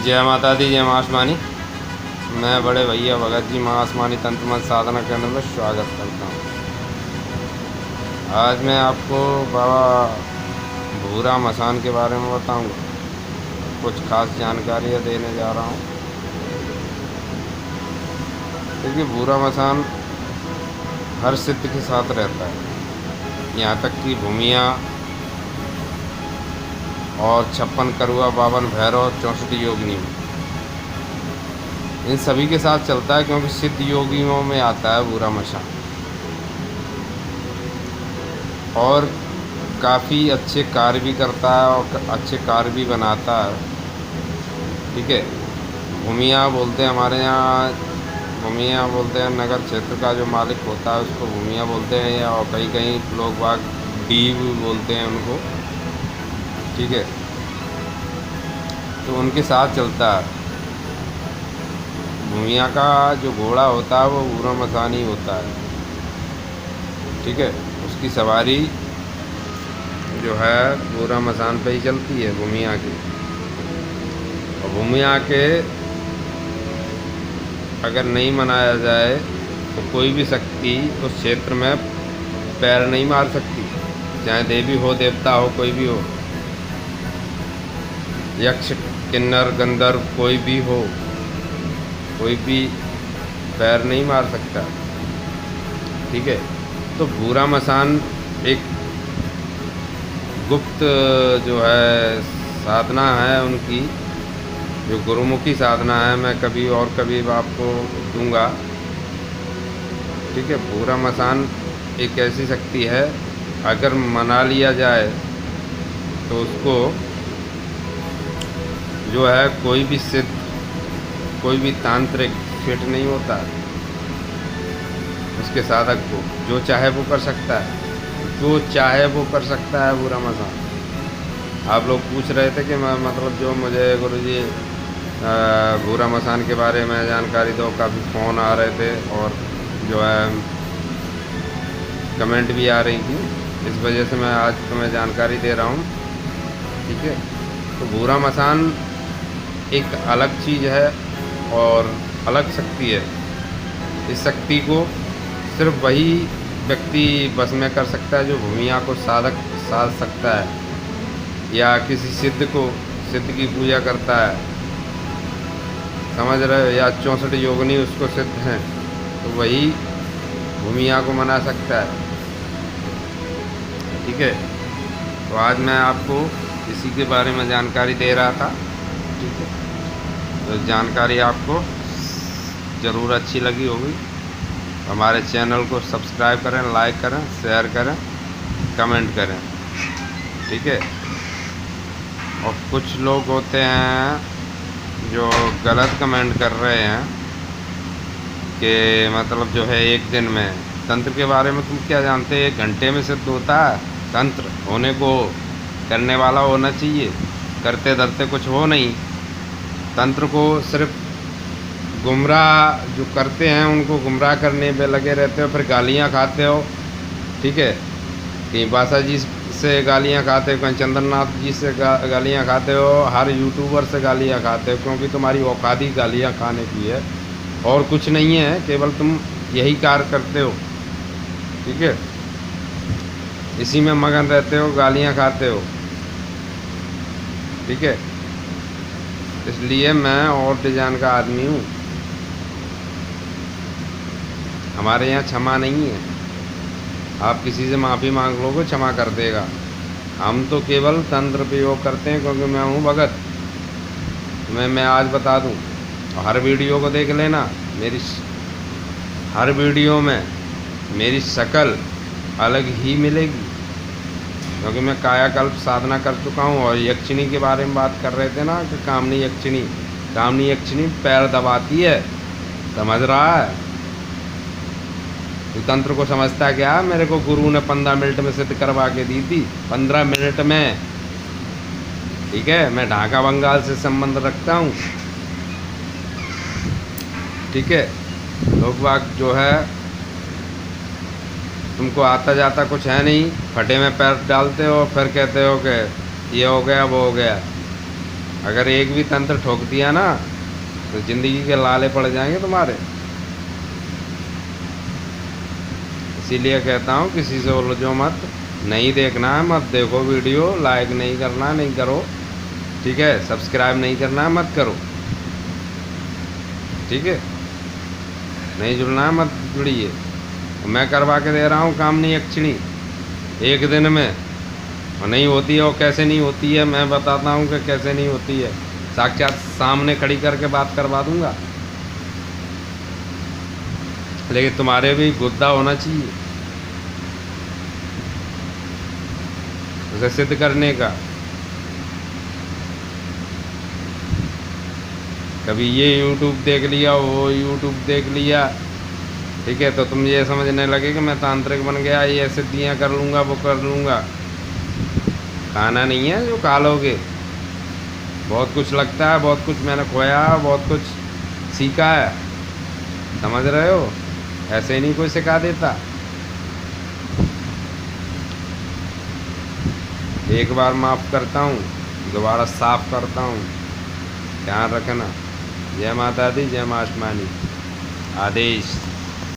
जय माता दी, जय मां आसमानी। मैं बड़े भैया भगत जी मां आसमानी तंत्र मंत्र साधना केंद्र में स्वागत करता हूँ। आज मैं आपको बाबा भूरा मसान के बारे में बताऊंगा। कुछ खास जानकारियाँ देने जा रहा हूँ। क्योंकि भूरा मसान हर सिद्ध के साथ रहता है, यहाँ तक कि भूमिया और 56 करुआ, 52 भैरव, 64 योगिनी, इन सभी के साथ चलता है। क्योंकि सिद्ध योगियों में आता है भूरा मसान और काफ़ी अच्छे कार्य भी करता है और अच्छे कार्य भी बनाता है। ठीक है, भूमिया बोलते हैं हमारे यहाँ, भूमिया बोलते हैं नगर क्षेत्र का जो मालिक होता है उसको भूमिया बोलते हैं, या और कई कई लोग बाग डीव बोलते हैं उनको। ठीक है, तो उनके साथ चलता है। भूमिया का जो घोड़ा होता है वो भूरा मसान ही होता है। ठीक है, उसकी सवारी जो है भूरा मसान पे ही चलती है भूमिया की। और भूमिया के अगर नहीं मनाया जाए तो कोई भी शक्ति उस क्षेत्र में पैर नहीं मार सकती, चाहे देवी हो, देवता हो, कोई भी हो, यक्ष, किन्नर, गंधर्व, कोई भी हो, कोई भी पैर नहीं मार सकता। ठीक है, तो भूरा मसान एक गुप्त जो है साधना है उनकी, जो गुरुमुखी साधना है। मैं कभी और कभी आपको दूंगा। ठीक है, भूरा मसान एक ऐसी शक्ति है, अगर मना लिया जाए तो उसको जो है कोई भी सिद्ध, कोई भी तांत्रिक फिट नहीं होता। उसके साधक को जो चाहे वो कर सकता है, जो चाहे वो कर सकता है भूरा मसान। आप लोग पूछ रहे थे कि मैं मतलब जो मुझे गुरुजी भूरा मसान के बारे में जानकारी दो, काफ़ी फ़ोन आ रहे थे और जो है कमेंट भी आ रही थी। इस वजह से मैं आज तुम्हें जानकारी दे रहा हूँ। ठीक है, तो भूरा मसान एक अलग चीज़ है और अलग शक्ति है। इस शक्ति को सिर्फ वही व्यक्ति बस में कर सकता है जो भूमिया को साध सकता है, या किसी सिद्ध को, सिद्ध की पूजा करता है, समझ रहे हो, या 64 योगिनी उसको सिद्ध हैं, तो वही भूमिया को मना सकता है। ठीक है, तो आज मैं आपको इसी के बारे में जानकारी दे रहा था। ठीक है, तो जानकारी आपको ज़रूर अच्छी लगी होगी। हमारे चैनल को सब्सक्राइब करें, लाइक करें, शेयर करें, कमेंट करें। ठीक है, और कुछ लोग होते हैं जो गलत कमेंट कर रहे हैं कि मतलब जो है एक दिन में तंत्र के बारे में तुम क्या जानते हैं, 1 घंटे में सिद्ध होता है। तंत्र होने को करने वाला होना चाहिए, करते धरते कुछ हो नहीं। तंत्र को सिर्फ गुमराह जो करते हैं उनको गुमराह करने पे लगे रहते हो, फिर गालियाँ खाते हो। ठीक है, कहीं बासा जी से गालियाँ खाते हो, कहीं चंद्रनाथ जी से गालियाँ खाते हो, हर यूट्यूबर से गालियाँ खाते हो, क्योंकि तुम्हारी औकात ही गालियाँ खाने की है और कुछ नहीं है, केवल तुम यही कार्य करते हो। ठीक है, इसी में मगन रहते हो, गालियाँ खाते हो। ठीक है, इसलिए मैं और डिजाइन का आदमी हूँ। हमारे यहाँ क्षमा नहीं है। आप किसी से माफ़ी मांग लोगे, क्षमा कर देगा। हम तो केवल तंत्र प्रयोग करते हैं, क्योंकि मैं हूँ भगत। मैं आज बता दूँ, हर वीडियो को देख लेना, मेरी हर वीडियो में मेरी शक्ल अलग ही मिलेगी, क्योंकि मैं कायाकल्प साधना कर चुका हूँ। और यक्षिणी के बारे में बात कर रहे थे ना कि कामनी यक्षिणी पैर दबाती है, समझ रहा है? तो तंत्र को समझता है क्या? मेरे को गुरु ने 15 मिनट में सिद्ध करवा के दी थी, 15 मिनट में। ठीक है, मैं ढाका बंगाल से संबंध रखता हूँ। ठीक है, लोग बाग जो है तुमको आता जाता कुछ है नहीं, फटे में पैर डालते हो, फिर कहते हो कि ये हो गया वो हो गया। अगर एक भी तंत्र ठोक दिया ना तो ज़िंदगी के लाले पड़ जाएंगे तुम्हारे। इसीलिए कहता हूँ किसी से उलझो मत, नहीं देखना है मत देखो वीडियो, लाइक नहीं करना है नहीं करो, ठीक है, सब्सक्राइब नहीं करना है मत करो, ठीक है, नहीं जुड़ना है मत जुड़िए। मैं करवा के दे रहा हूँ कामनी यक्षिणी एक दिन में, और नहीं होती है, और कैसे नहीं होती है मैं बताता हूँ कि कैसे नहीं होती है, साक्षात सामने खड़ी करके बात करवा दूंगा। लेकिन तुम्हारे भी गुद्दा होना चाहिए उसे सिद्ध करने का। कभी ये यूट्यूब देख लिया, वो यूट्यूब देख लिया, ठीक है, तो तुम ये समझने लगे कि मैं तांत्रिक बन गया, ये सिद्धियाँ कर लूँगा वो कर लूँगा। खाना नहीं है जो खा लोगे, बहुत कुछ लगता है, बहुत कुछ मैंने खोया, बहुत कुछ सीखा है, समझ रहे हो, ऐसे ही नहीं कोई सिखा देता। एक बार माफ़ करता हूँ, दोबारा साफ करता हूँ, ध्यान रखना। जय माता दी, जय माँ आसमानी, आदेश।